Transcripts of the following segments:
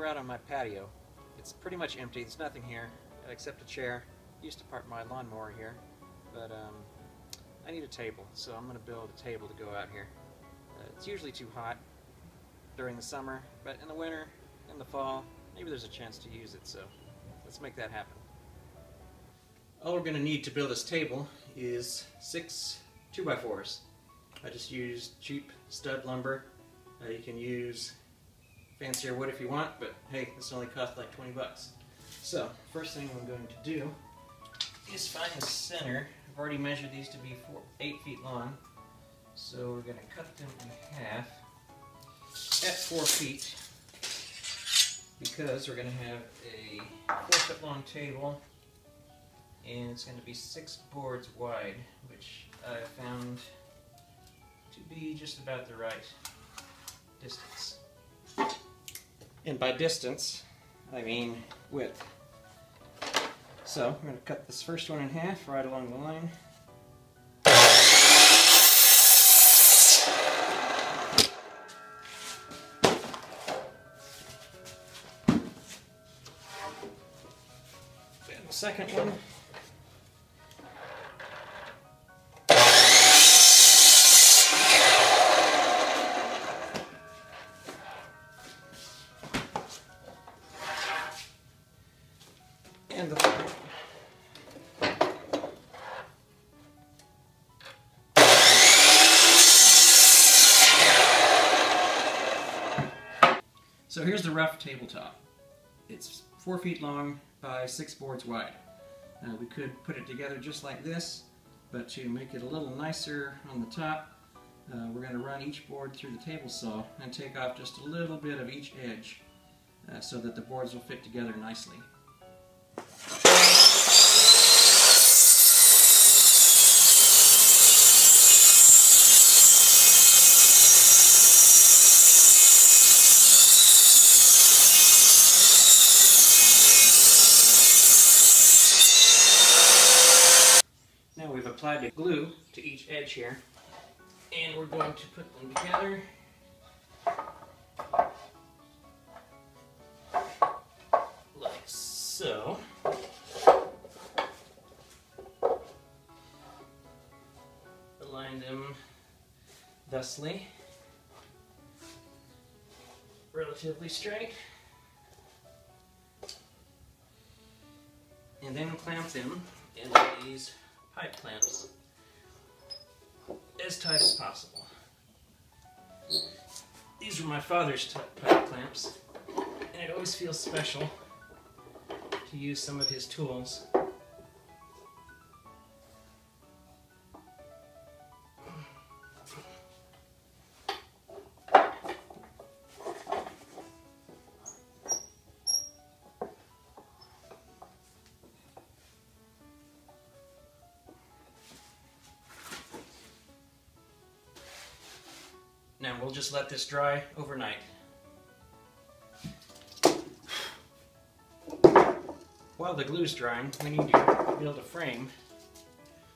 we're out on my patio. It's pretty much empty. There's nothing here except a chair. Used to park my lawnmower here, but I need a table, so I'm going to build a table to go out here. It's usually too hot during the summer, but in the winter, in the fall, maybe there's a chance to use it, so let's make that happen. All we're going to need to build this table is 6 2x4s. I just used cheap stud lumber. You can use fancier wood if you want, but hey, this only cost like 20 bucks. So, first thing I'm going to do is find the center. I've already measured these to be 8 feet long, so we're going to cut them in half at 4 feet, because we're going to have a 4-foot long table, and it's going to be 6 boards wide, which I found to be just about the right distance. And by distance, I mean width. So I'm going to cut this first one in half right along the line. And the second one. And the third. So here's the rough tabletop. It's 4 feet long by 6 boards wide. We could put it together just like this, but to make it a little nicer on the top, we're going to run each board through the table saw and take off just a little bit of each edge so that the boards will fit together nicely. Now we've applied the glue to each edge here, and we're going to put them together. Like so. Align them thusly, relatively straight, and then clamp them into these pipe clamps as tight as possible. These were my father's pipe clamps, and it always feels special to use some of his tools. Now we'll just let this dry overnight. While the glue's drying, we need to build a frame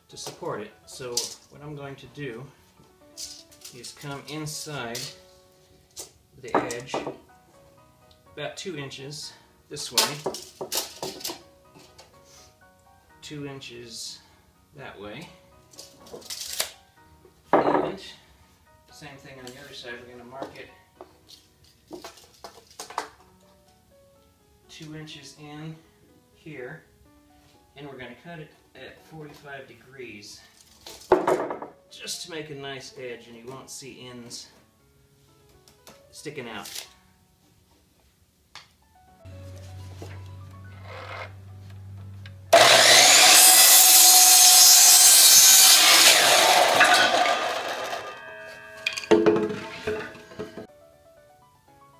to support it. So what I'm going to do is come inside the edge about 2 inches this way, 2 inches that way, and same thing on the other side. We're going to mark it 2 inches in here, and we're going to cut it at 45 degrees just to make a nice edge, and you won't see ends sticking out.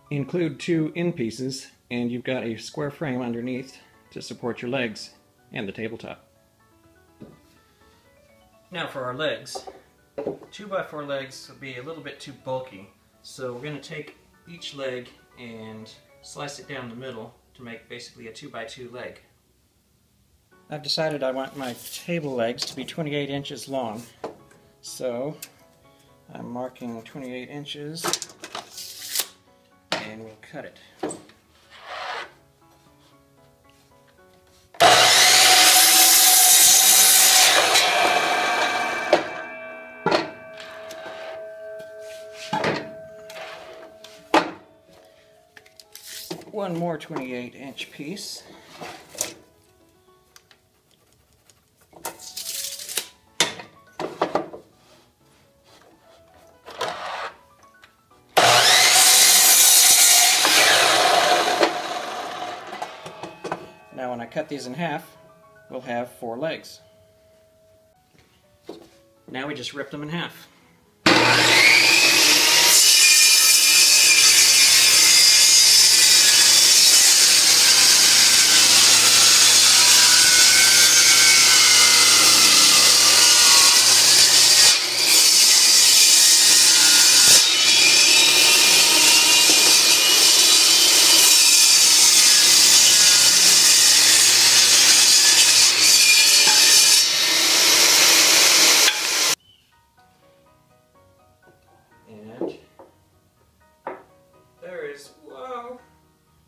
Include 2 end pieces, and you've got a square frame underneath to support your legs and the tabletop. Now for our legs. 2x4 legs will be a little bit too bulky, so we're going to take each leg and slice it down the middle to make basically a 2x2 leg. I've decided I want my table legs to be 28 inches long, so I'm marking 28 inches and we'll cut it. one more 28-inch piece. Now when I cut these in half, we'll have 4 legs. Now we just rip them in half.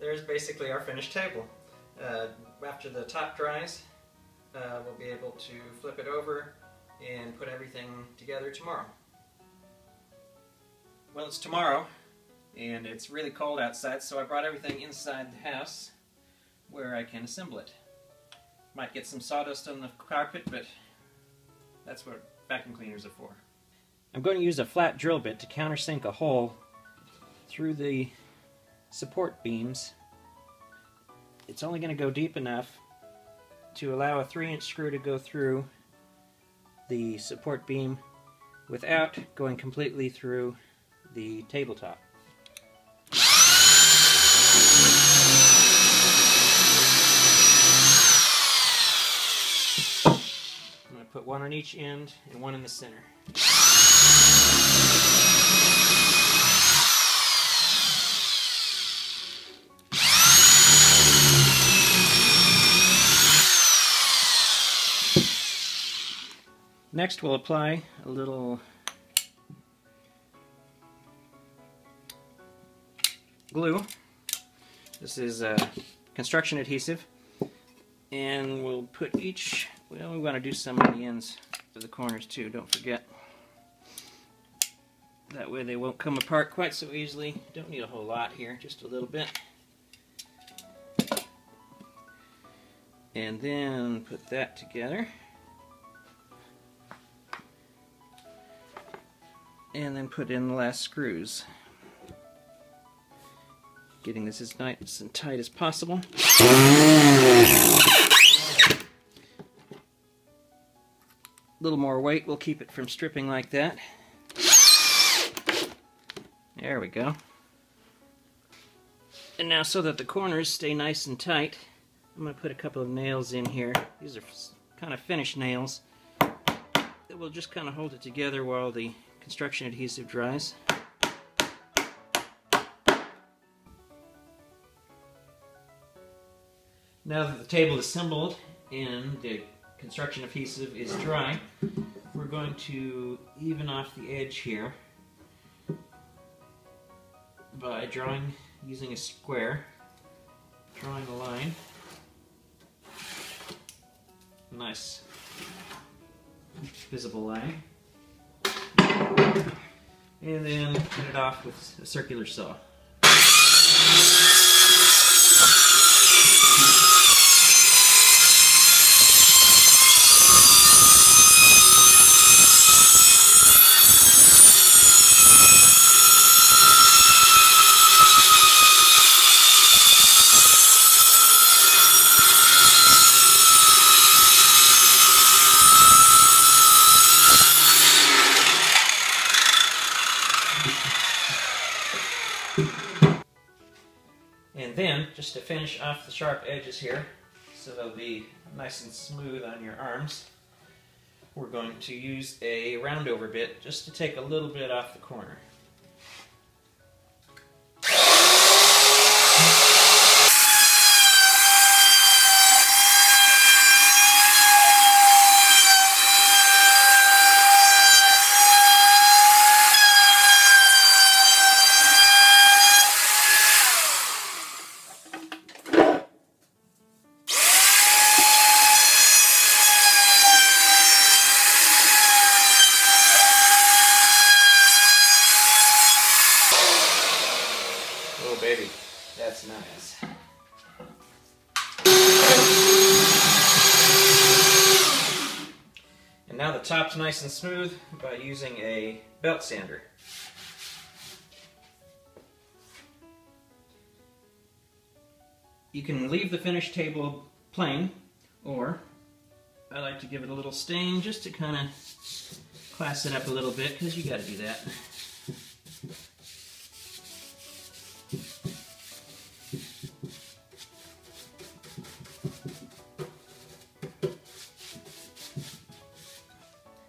There's basically our finished table. After the top dries, we'll be able to flip it over and put everything together tomorrow. Well, it's tomorrow and it's really cold outside, so I brought everything inside the house where I can assemble it. Might get some sawdust on the carpet, but that's what vacuum cleaners are for. I'm going to use a flat drill bit to countersink a hole through the support beams. It's only going to go deep enough to allow a 3-inch screw to go through the support beam without going completely through the tabletop. I'm going to put one on each end and one in the center. Next we'll apply a little glue. This is construction adhesive, and we'll put each, well, we want to do some on the ends of the corners too, don't forget. That way they won't come apart quite so easily. Don't need a whole lot here, just a little bit. And then put that together. And then put in the last screws. Getting this as nice and tight as possible. A little more weight will keep it from stripping like that. There we go. And now, so that the corners stay nice and tight, I'm going to put a couple of nails in here. These are kind of finished nails that will just kind of hold it together while the construction adhesive dries. Now that the table is assembled and the construction adhesive is dry, we're going to even off the edge here by using a square, drawing a line. Nice visible line. And then cut it off with a circular saw. And then, just to finish off the sharp edges here, so they'll be nice and smooth on your arms, we're going to use a roundover bit just to take a little bit off the corner. tops nice and smooth by using a belt sander. You can leave the finished table plain, or I like to give it a little stain just to kind of class it up a little bit, because you got to do that.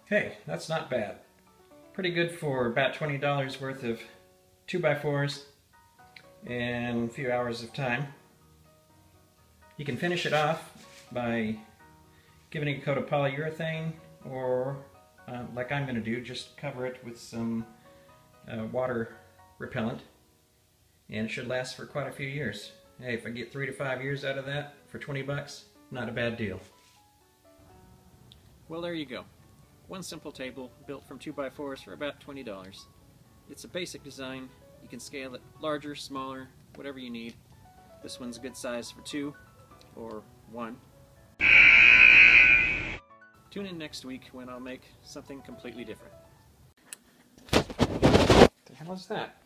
Hey, that's not bad. Pretty good for about $20 worth of 2x4s and a few hours of time. You can finish it off by giving it a coat of polyurethane, or like I'm going to do, just cover it with some water repellent, and it should last for quite a few years. Hey, if I get 3 to 5 years out of that for 20 bucks, not a bad deal. Well, there you go. One simple table built from 2x4s for about $20. It's a basic design. You can scale it larger, smaller, whatever you need. This one's a good size for 2 or 1. Tune in next week when I'll make something completely different. What the hell is that?